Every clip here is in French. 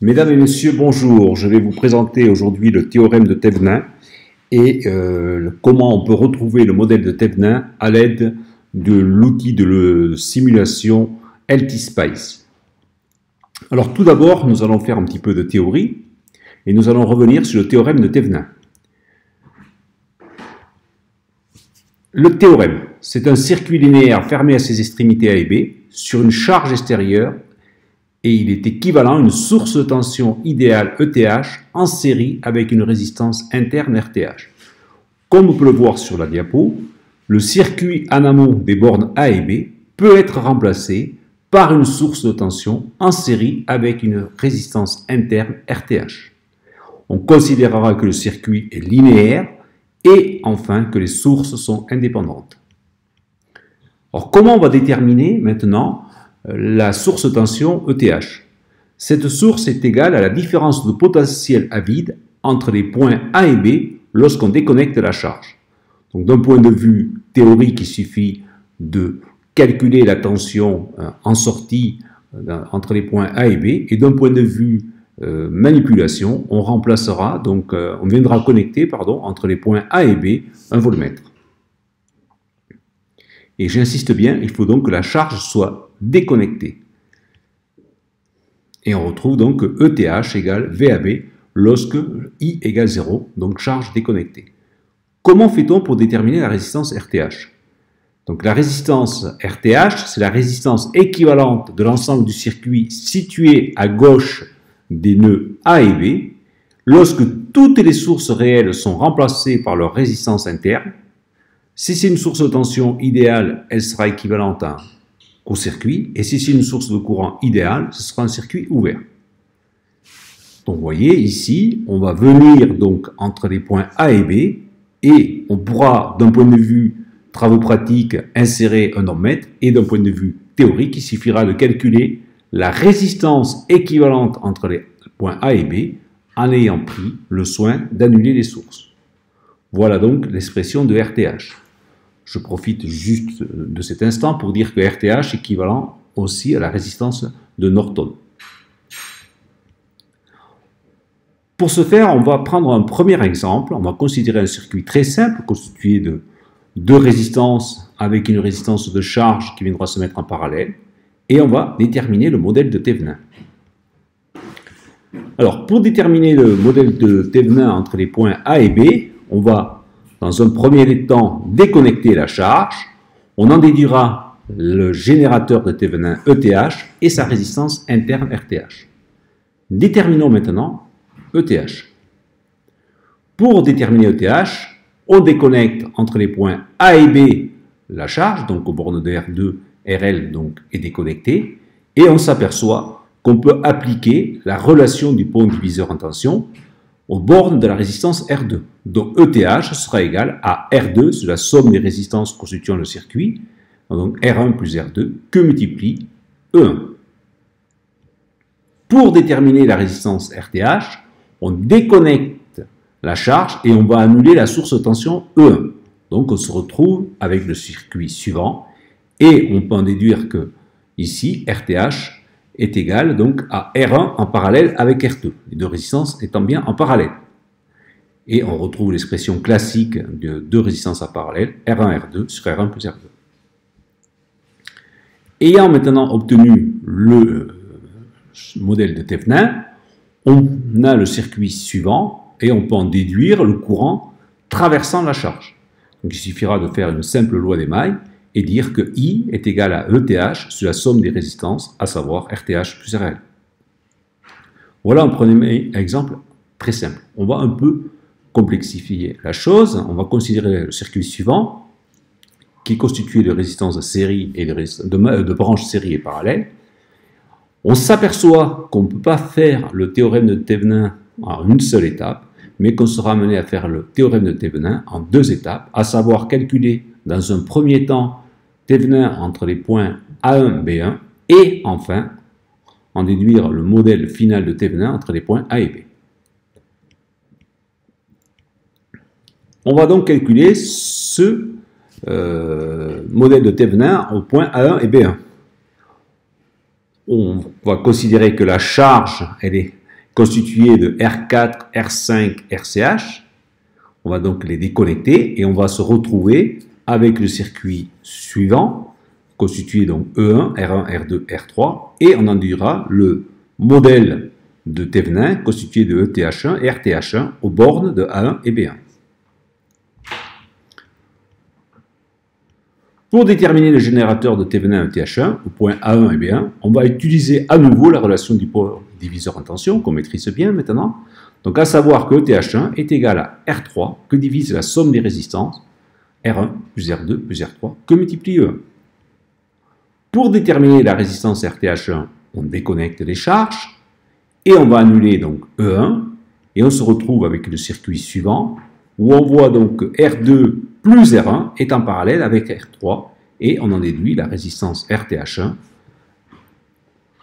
Mesdames et messieurs, bonjour. Je vais vous présenter aujourd'hui le théorème de Thevenin et comment on peut retrouver le modèle de Thevenin à l'aide de l'outil de simulation LTSpice. Alors tout d'abord, nous allons faire un petit peu de théorie et nous allons revenir sur le théorème de Thevenin. Le théorème, c'est un circuit linéaire fermé à ses extrémités A et B sur une charge extérieure et il est équivalent à une source de tension idéale ETH en série avec une résistance interne RTH. Comme on peut le voir sur la diapo, le circuit en amont des bornes A et B peut être remplacé par une source de tension en série avec une résistance interne RTH. On considérera que le circuit est linéaire et enfin que les sources sont indépendantes. Alors comment on va déterminer maintenant la source de tension ETH? Cette source est égale à la différence de potentiel à vide entre les points A et B lorsqu'on déconnecte la charge. Donc d'un point de vue théorique, il suffit de calculer la tension en sortie entre les points A et B, et d'un point de vue manipulation, on remplacera, donc on viendra connecter entre les points A et B un voltmètre. Et j'insiste bien, il faut donc que la charge soit déconnectée. Et on retrouve donc ETH égale VAB lorsque I égale 0, donc charge déconnectée. Comment fait-on pour déterminer la résistance RTH? Donc la résistance RTH, c'est la résistance équivalente de l'ensemble du circuit situé à gauche des nœuds A et B, lorsque toutes les sources réelles sont remplacées par leur résistance interne. Si c'est une source de tension idéale, elle sera équivalente à un court-circuit, et si c'est une source de courant idéale, ce sera un circuit ouvert. Donc vous voyez ici, on va venir donc entre les points A et B, et on pourra, d'un point de vue travaux pratiques, insérer un ohmmètre, et d'un point de vue théorique, il suffira de calculer la résistance équivalente entre les points A et B en ayant pris le soin d'annuler les sources. Voilà donc l'expression de RTH. Je profite juste de cet instant pour dire que RTH est équivalent aussi à la résistance de Norton. Pour ce faire, on va prendre un premier exemple. On va considérer un circuit très simple constitué de deux résistances avec une résistance de charge qui viendra se mettre en parallèle. Et on va déterminer le modèle de Thevenin. Alors, pour déterminer le modèle de Thevenin entre les points A et B, on va, dans un premier temps, déconnecter la charge. On en déduira le générateur de Thevenin ETH et sa résistance interne RTH. Déterminons maintenant ETH. Pour déterminer ETH, on déconnecte entre les points A et B la charge, donc aux bornes de R2, RL donc est déconnectée, et on s'aperçoit qu'on peut appliquer la relation du pont diviseur en tension aux bornes de la résistance R2. Donc ETH sera égal à R2, c'est la somme des résistances constituant le circuit, donc R1 plus R2, que multiplie E1. Pour déterminer la résistance RTH, on déconnecte la charge et on va annuler la source de tension E1. Donc on se retrouve avec le circuit suivant, et on peut en déduire que ici, RTH est égal donc à R1 en parallèle avec R2, les deux résistances étant bien en parallèle. Et on retrouve l'expression classique de deux résistances en parallèle, R1, R2 sur R1 plus R2. Ayant maintenant obtenu le modèle de Thevenin, on a le circuit suivant et on peut en déduire le courant traversant la charge. Donc il suffira de faire une simple loi d'émail et dire que I est égal à ETH sur la somme des résistances, à savoir RTH plus RL. Voilà un premier exemple très simple. On va un peu complexifier la chose. On va considérer le circuit suivant, qui est constitué de résistances de série et de branches série et parallèles. On s'aperçoit qu'on ne peut pas faire le théorème de Thevenin en une seule étape, mais qu'on sera amené à faire le théorème de Thevenin en deux étapes, à savoir calculer dans un premier temps Thevenin entre les points A1, B1, et enfin en déduire le modèle final de Thevenin entre les points A et B. On va donc calculer ce modèle de Thevenin aux points A1 et B1. On va considérer que la charge, elle est constitués de R4, R5, RCH. On va donc les déconnecter et on va se retrouver avec le circuit suivant, constitué donc E1, R1, R2, R3, et on induira le modèle de Thevenin constitué de ETH1 et RTH1 aux bornes de A1 et B1. Pour déterminer le générateur de Thevenin ETH1 au point A1 et B1, on va utiliser à nouveau la relation du pôle diviseur en tension qu'on maîtrise bien maintenant. Donc à savoir que ETH1 est égal à R3 que divise la somme des résistances R1 plus R2 plus R3 que multiplie E1. Pour déterminer la résistance RTH1, on déconnecte les charges et on va annuler donc E1 et on se retrouve avec le circuit suivant où on voit donc que R2 plus R1 est en parallèle avec R3 et on en déduit la résistance RTH1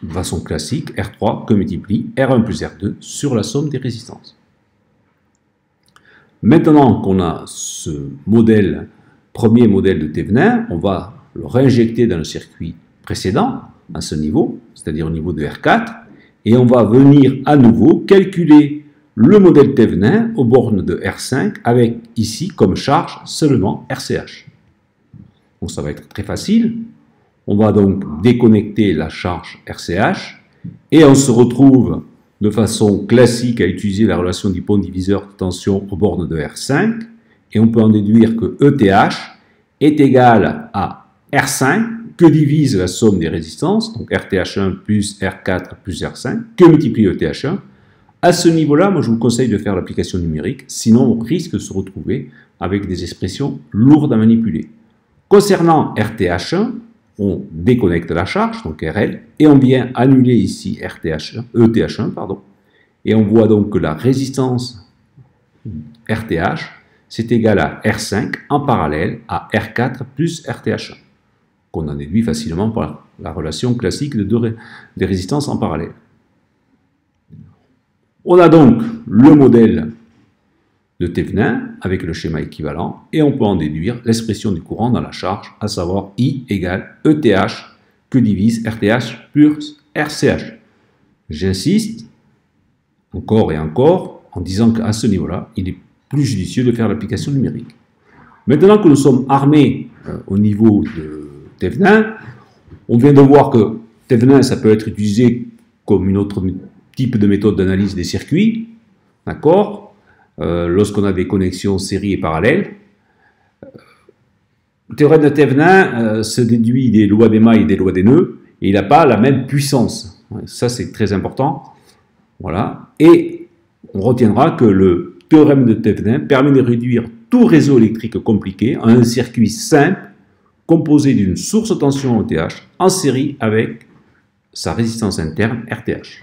de façon classique, R3 que multiplie R1 plus R2 sur la somme des résistances. Maintenant qu'on a ce modèle, premier modèle de Thevenin, on va le réinjecter dans le circuit précédent, à ce niveau, c'est-à-dire au niveau de R4, et on va venir à nouveau calculer le modèle Thevenin aux bornes de R5 avec ici comme charge seulement RCH. Donc ça va être très facile. On va donc déconnecter la charge RCH et on se retrouve de façon classique à utiliser la relation du pont diviseur de tension aux bornes de R5 et on peut en déduire que ETH est égal à R5 que divise la somme des résistances, donc RTH1 plus R4 plus R5, que multiplie ETH1. À ce niveau-là, moi je vous conseille de faire l'application numérique, sinon on risque de se retrouver avec des expressions lourdes à manipuler. Concernant RTH1, on déconnecte la charge, donc RL, et on vient annuler ici ETH1, et on voit donc que la résistance RTH, c'est égal à R5 en parallèle à R4 plus RTH1, qu'on en déduit facilement par la relation classique des résistances en parallèle. On a donc le modèle de Thevenin avec le schéma équivalent et on peut en déduire l'expression du courant dans la charge, à savoir I égale ETH que divise RTH plus RCH. J'insiste encore et encore en disant qu'à ce niveau-là, il est plus judicieux de faire l'application numérique. Maintenant que nous sommes armés au niveau de Thevenin, on vient de voir que Thevenin, ça peut être utilisé comme une autre type de méthode d'analyse des circuits, d'accord, lorsqu'on a des connexions série et parallèles. Le théorème de Thevenin se déduit des lois des mailles et des lois des nœuds, et il n'a pas la même puissance. Ça, c'est très important. Voilà. Et on retiendra que le théorème de Thevenin permet de réduire tout réseau électrique compliqué à un circuit simple composé d'une source de tension ETH en série avec sa résistance interne RTH.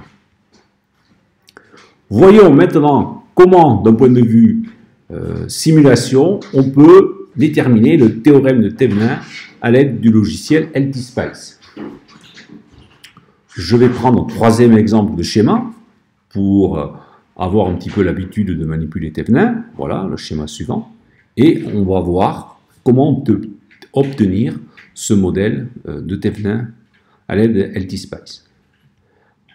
Voyons maintenant comment, d'un point de vue simulation, on peut déterminer le théorème de Thevenin à l'aide du logiciel LTSpice. Je vais prendre un troisième exemple de schéma pour avoir un petit peu l'habitude de manipuler Thevenin. Voilà le schéma suivant. Et on va voir comment on peut obtenir ce modèle de Thevenin à l'aide de LTSpice.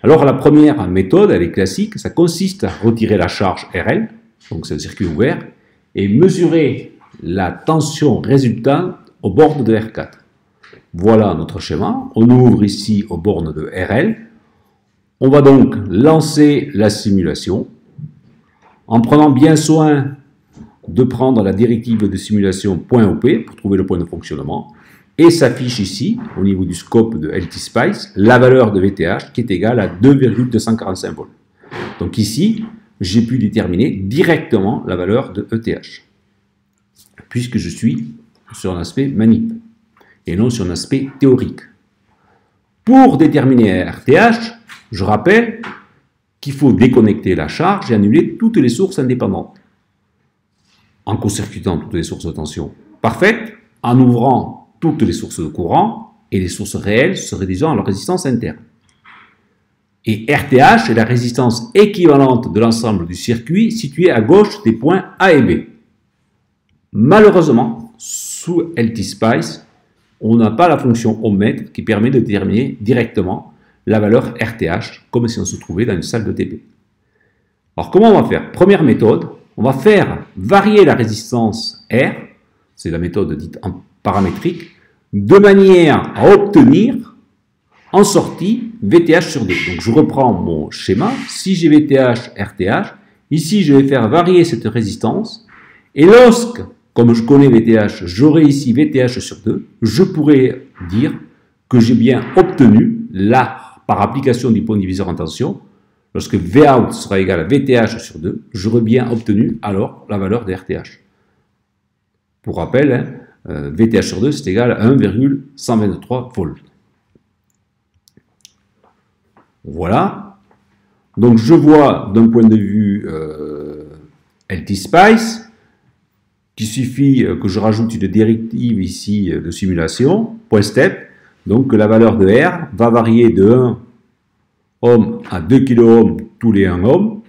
Alors la première méthode, elle est classique, ça consiste à retirer la charge RL, donc c'est un circuit ouvert, et mesurer la tension résultante aux bornes de R4. Voilà notre schéma, on ouvre ici aux bornes de RL, on va donc lancer la simulation, en prenant bien soin de prendre la directive de simulation .op pour trouver le point de fonctionnement, et s'affiche ici, au niveau du scope de LTSpice, la valeur de VTH qui est égale à 2,245 volts. Donc ici, j'ai pu déterminer directement la valeur de ETH, puisque je suis sur un aspect manip, et non sur un aspect théorique. Pour déterminer RTH, je rappelle qu'il faut déconnecter la charge et annuler toutes les sources indépendantes, en court-circuitant toutes les sources de tension parfaites, en ouvrant toutes les sources de courant et les sources réelles se réduisant à leur résistance interne. Et RTH est la résistance équivalente de l'ensemble du circuit situé à gauche des points A et B. Malheureusement, sous LTSpice, on n'a pas la fonction ohmmètre qui permet de déterminer directement la valeur RTH comme si on se trouvait dans une salle de TP. Alors comment on va faire? Première méthode, on va faire varier la résistance R, c'est la méthode dite en paramétrique, de manière à obtenir en sortie VTH sur 2. Donc je reprends mon schéma, si j'ai VTH, RTH, ici je vais faire varier cette résistance, et lorsque, comme je connais VTH, j'aurai ici VTH sur 2, je pourrai dire que j'ai bien obtenu, là, par application du point diviseur en tension, lorsque Vout sera égal à VTH sur 2, j'aurai bien obtenu alors la valeur de RTH. Pour rappel, hein, VTH sur 2, c'est égal à 1,123 volts. Voilà. Donc je vois d'un point de vue LT-Spice qu'il suffit que je rajoute une directive ici de simulation, point step, donc que la valeur de R va varier de 1 ohm à 2 kΩ tous les 1 ohm.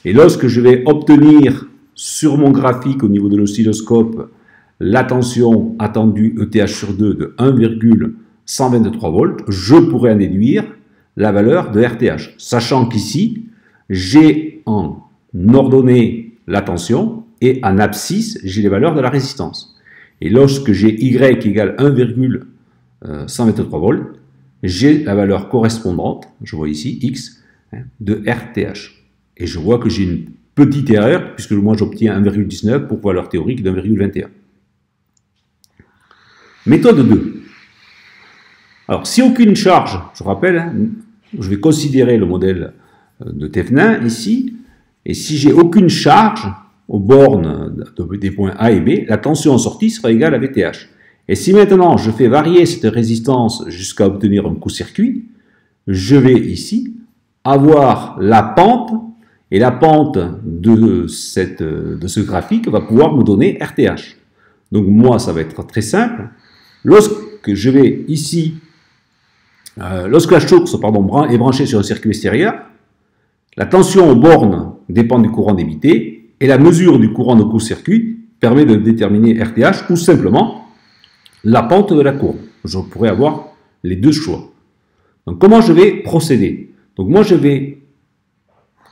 Et lorsque je vais obtenir sur mon graphique au niveau de l'oscilloscope la tension attendue ETH sur 2 de 1,123 volts, je pourrais en déduire la valeur de RTH, sachant qu'ici, j'ai en ordonnée la tension et en abscisse, j'ai les valeurs de la résistance. Et lorsque j'ai Y égale 1,123 volts, j'ai la valeur correspondante, je vois ici, X, de RTH. Et je vois que j'ai une petite erreur, puisque moi j'obtiens 1,19 pour valeur théorique d'1,21. Méthode 2. Alors, si aucune charge, je rappelle, hein, je vais considérer le modèle de Thevenin ici, et si j'ai aucune charge aux bornes des points A et B, la tension en sortie sera égale à VTH. Et si maintenant je fais varier cette résistance jusqu'à obtenir un court-circuit, je vais ici avoir la pente, et la pente de ce graphique va pouvoir me donner RTH. Donc moi, ça va être très simple. Lorsque je vais ici, lorsque la source est branchée sur un circuit extérieur, la tension aux bornes dépend du courant débité, et la mesure du courant de court-circuit permet de déterminer RTH, ou simplement la pente de la courbe. Je pourrais avoir les deux choix. Donc comment je vais procéder? Donc moi je vais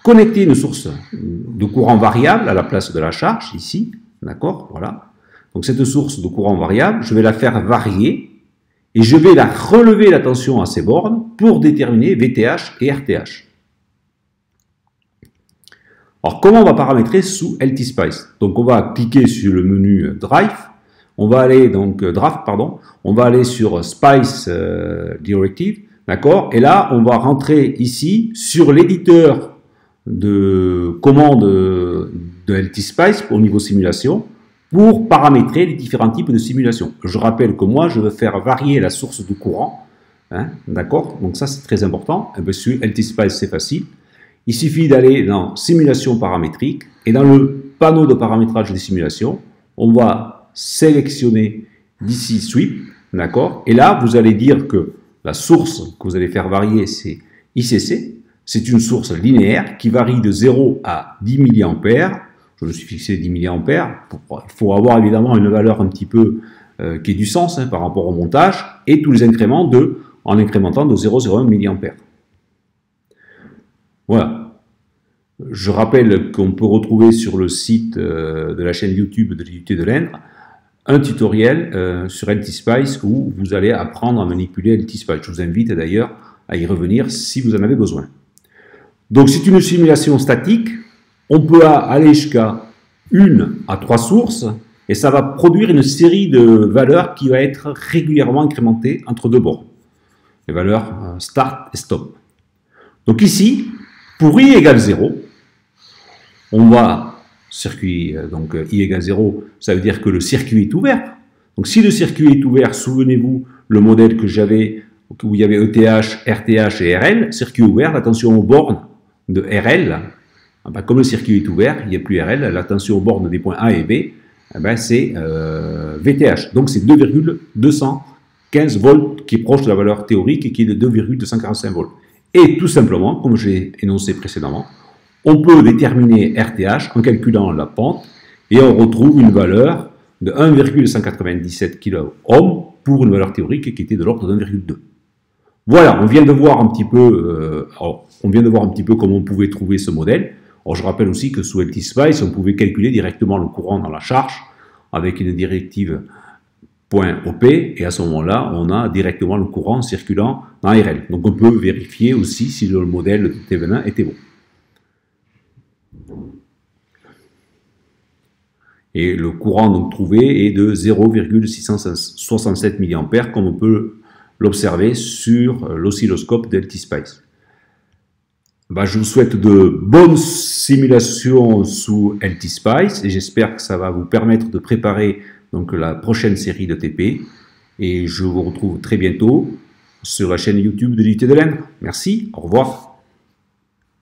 connecter une source de courant variable à la place de la charge, ici, d'accord, voilà. Donc cette source de courant variable, je vais la faire varier, et je vais la relever la tension à ces bornes pour déterminer VTH et RTH. Alors comment on va paramétrer sous LT-Spice? Donc on va cliquer sur le menu Drive, on va aller donc Draft, pardon, on va aller sur Spice Directive, d'accord, et là on va rentrer ici sur l'éditeur de commandes de LT-Spice au niveau simulation pour paramétrer les différents types de simulation. Je rappelle que moi je veux faire varier la source de courant, hein, d'accord, donc ça c'est très important. Et bien sur LT-Spice c'est facile. Il suffit d'aller dans simulation paramétrique et dans le panneau de paramétrage des simulations, on va sélectionner d'ici sweep, d'accord, et là vous allez dire que la source que vous allez faire varier c'est ICC, c'est une source linéaire qui varie de 0 à 10 mA. Je me suis fixé 10 mA. Il faut avoir évidemment une valeur un petit peu qui ait du sens hein, par rapport au montage, et tous les incréments en incrémentant de 0,01 mA. Voilà. Je rappelle qu'on peut retrouver sur le site de la chaîne YouTube de l'IUT de l'Indre un tutoriel sur LT-Spice où vous allez apprendre à manipuler LT-Spice. Je vous invite d'ailleurs à y revenir si vous en avez besoin. Donc c'est une simulation statique. On peut aller jusqu'à 1 à 3 sources et ça va produire une série de valeurs qui va être régulièrement incrémentée entre deux bornes. Les valeurs start et stop. Donc ici, pour i égale 0, on va circuit, donc i égale 0, ça veut dire que le circuit est ouvert. Donc si le circuit est ouvert, souvenez-vous le modèle que j'avais où il y avait ETH, RTH et RL, circuit ouvert, la tension aux bornes de RL, comme le circuit est ouvert, il n'y a plus RL, la tension aux bornes des points A et B, c'est VTH. Donc c'est 2,215 volts qui est proche de la valeur théorique et qui est de 2,245 volts. Et tout simplement, comme j'ai énoncé précédemment, on peut déterminer RTH en calculant la pente et on retrouve une valeur de 1,197 kΩ pour une valeur théorique qui était de l'ordre de 1,2. Voilà, on vient de voir un petit peu comment on pouvait trouver ce modèle. Alors, je rappelle aussi que sous LT-Spice, on pouvait calculer directement le courant dans la charge avec une directive .op, et à ce moment-là, on a directement le courant circulant dans RL. Donc on peut vérifier aussi si le modèle de Thévenin était bon. Et le courant donc trouvé est de 0,667 mA, comme on peut l'observer sur l'oscilloscope d'LT-Spice. Je vous souhaite de bonnes simulations sous LT-Spice et j'espère que ça va vous permettre de préparer donc la prochaine série de TP. Et je vous retrouve très bientôt sur la chaîne YouTube de l'unité de l'Indre. Merci, au revoir.